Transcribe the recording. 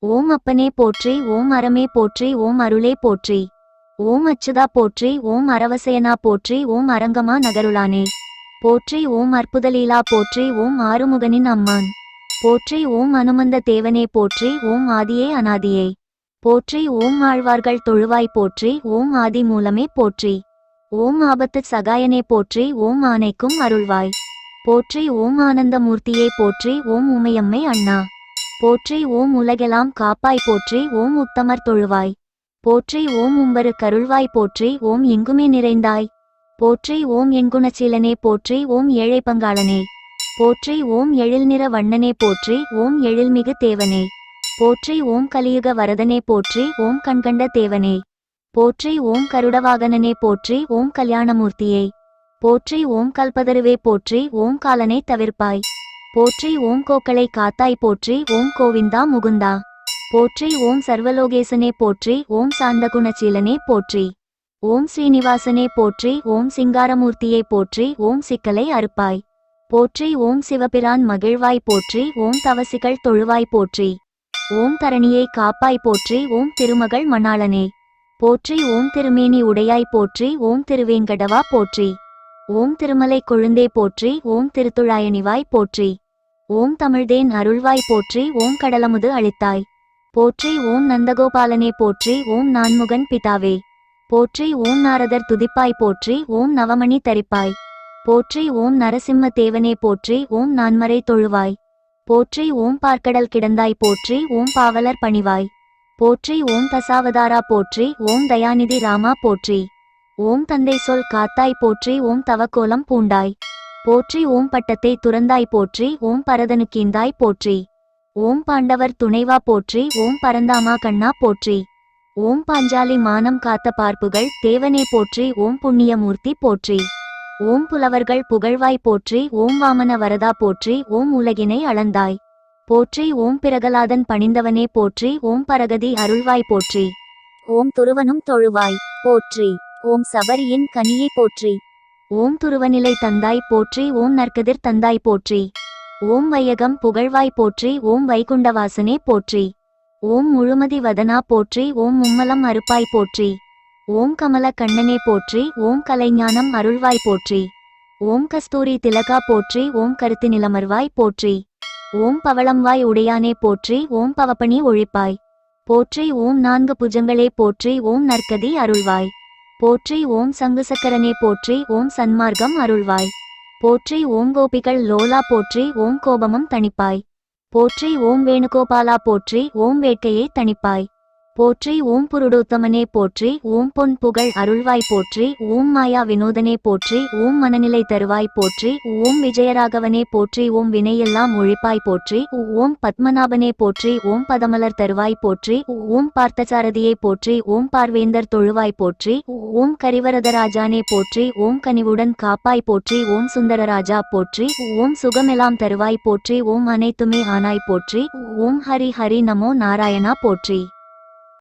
ஓம் அப்பனே போற்றி, ஓம் அறமே போற்றி, ஓம் அருளே போற்றி. ஓம் அச்சுதா போற்றி, ஓம் அரவசயனா போற்றி, ஓம் அரங்கமா நகருளானே போற்றி. ஓம் அற்புதலீலா போற்றி, ஓம் ஆறுமுகனின் அம்மான் போற்றி. ஓம் அனுமந்த தேவனே போற்றி, ஓம் ஆதியே அநாதியே போற்றி. ஓம் ஆழ்வார்கள் தொழுவாய் போற்றி, ஓம் ஆதி மூலமே போற்றி. ஓம் ஆபத்து சகாயனே போற்றி, ஓம் ஆனைக்கும் அருள்வாய் போற்றி. ஓம் ஆனந்த மூர்த்தியே போற்றி, ஓம் உமையம்மை அண்ணா போற்றி. ஓம் உலகெல்லாம் காப்பாய் போற்றி, ஓம் உத்தமர் தொழுவாய் போற்றி. ஓம் உம்பரு கருள்வாய் போற்றி, ஓம் எங்குமே நிறைந்தாய் போற்றி. ஓம் எண்குணச்சீலனே போற்றி, ஓம் ஏழை பங்காளனே போற்றி. ஓம் எழில்நிற வண்ணனே போற்றி, ஓம் எழில்மிகு தேவனே போற்றி. ஓம் கலியுக வரதனே போற்றி, ஓம் கண்கண்ட தேவனே போற்றி. ஓம் கருடவாகனனே போற்றி, ஓம் கல்யாணமூர்த்தியே போற்றி. ஓம் கல்பதருவே போற்றி, ஓம் காலனை தவிர்ப்பாய் போற்றி. ஓம் கோக்களை காத்தாய் போற்றி, ஓம் கோவிந்தா முகுந்தா போற்றி. ஓம் சர்வலோகேசனே போற்றி, ஓம் சாந்தகுணச்சீலனே போற்றி. ஓம் ஸ்ரீனிவாசனே போற்றி, ஓம் சிங்காரமூர்த்தியே போற்றி, ஓம் சிக்கலை அறுப்பாய் போற்றி. ஓம் சிவபிரான் மகிழ்வாய் போற்றி, ஓம் தவசிகள் தொழுவாய் போற்றி. ஓம் தரணியை காப்பாய் போற்றி, ஓம் திருமகள் மணாளனே போற்றி. ஓம் திருமேனி உடையாய் போற்றி, ஓம் திருவேங்கடவா போற்றி. ஓம் திருமலை கொழுந்தே போற்றி, ஓம் திருத்துழாயணிவாய் போற்றி. ஓம் தமிழ்தேன் அருள்வாய் போற்றி, ஓம் கடலமுது அளித்தாய் போற்றி. ஓம் நந்தகோபாலனே போற்றி, ஓம் நான்முகன் பிதாவே போற்றி. ஓம் நாரதர் துதிப்பாய் போற்றி, ஓம் நவமணி தரிப்பாய் போற்றி. ஓம் நரசிம்ம தேவனே போற்றி, ஓம் நான்மறை தொழுவாய் போற்றி. ஓம் பார்க்கடல் கிடந்தாய் போற்றி, ஓம் பாவலர் பணிவாய் போற்றி. ஓம் தசாவதாரா போற்றி, ஓம் தயாநிதி ராமா போற்றி. ஓம் தந்தை சொல் காத்தாய் போற்றி, ஓம் தவக்கோலம் பூண்டாய் போற்றி. ஓம் பட்டத்தை துறந்தாய் போற்றி, ஓம் பரதனுக்கீந்தாய் போற்றி. ஓம் பாண்டவர் துணைவா போற்றி, ஓம் பரந்தாமா கண்ணா போற்றி. ஓம் பாஞ்சாலி மானம் காத்த பார்ப்புகள் தேவனே போற்றி, ஓம் புண்ணியமூர்த்தி போற்றி. ஓம் புலவர்கள் புகழ்வாய் போற்றி, ஓம் வாமன வரதா போற்றி, ஓம் உலகினை அளந்தாய் போற்றி. ஓம் பிரகலாதன் பணிந்தவனே போற்றி, ஓம் பரகதி அருள்வாய் போற்றி. ஓம் துருவனும் தொழுவாய் போற்றி. ஓம் சபரியின் கனியை போற்றி. ஓம் துருவநிலை தந்தாய் போற்றி, ஓம் நற்கதிர் தந்தாய் போற்றி. ஓம் வையகம் புகழ்வாய் போற்றி, ஓம் வைகுண்டவாசனே போற்றி. ஓம் முழுமதி வதனா போற்றி, ஓம் மும்மலம் அறுப்பாய் போற்றி. ஓம் கமல கண்ணனே போற்றி, ஓம் கலைஞானம் அருள்வாய் போற்றி. ஓம் கஸ்தூரி திலகா போற்றி, ஓம் கருத்து நிலமர்வாய் போற்றி. ஓம் பவளம்வாய் உடையானே போற்றி, ஓம் பவப்பணி ஒழிப்பாய் போற்றி. ஓம் நான்கு புஜங்களே போற்றி, ஓம் நற்கதி அருள்வாய் போற்றி. ஓம் சங்குசக்கரனே போற்றி, ஓம் சன்மார்க்கம் அருள்வாய் போற்றி. ஓம் கோபிகள் லோலா போற்றி, ஓம் கோபமும் தணிப்பாய் போற்றி. ஓம் வேணுகோபாலா போற்றி, ஓம் வேட்கையை தணிப்பாய் போற்றி. ஓம் புருடோத்தமனே போற்றி, ஓம் பொன் புகழ் அருள்வாய் போற்றி. ஓம் மாயா வினோதனே போற்றி, ஓம் மனநிலை தருவாய் போற்றி. ஓம் விஜயராகவனே போற்றி, ஓம் வினையெல்லாம் ஒழிப்பாய் போற்றி. ஓம் பத்மநாபனே போற்றி, ஓம் பதமலர் தருவாய் போற்றி. ஓம் பார்த்தசாரதியை போற்றி, ஓம் பார்வேந்தர் தொழுவாய் போற்றி. ஓம் கரிவரதராஜானே போற்றி, ஓம் கனிவுடன் காப்பாய் போற்றி. ஓம் சுந்தரராஜா போற்றி, ஓம் சுகமெல்லாம் தருவாய் போற்றி. ஓம் அனைத்துமே ஆனாய் போற்றி. ஓம் ஹரி ஹரி நமோ நாராயணா போற்றி.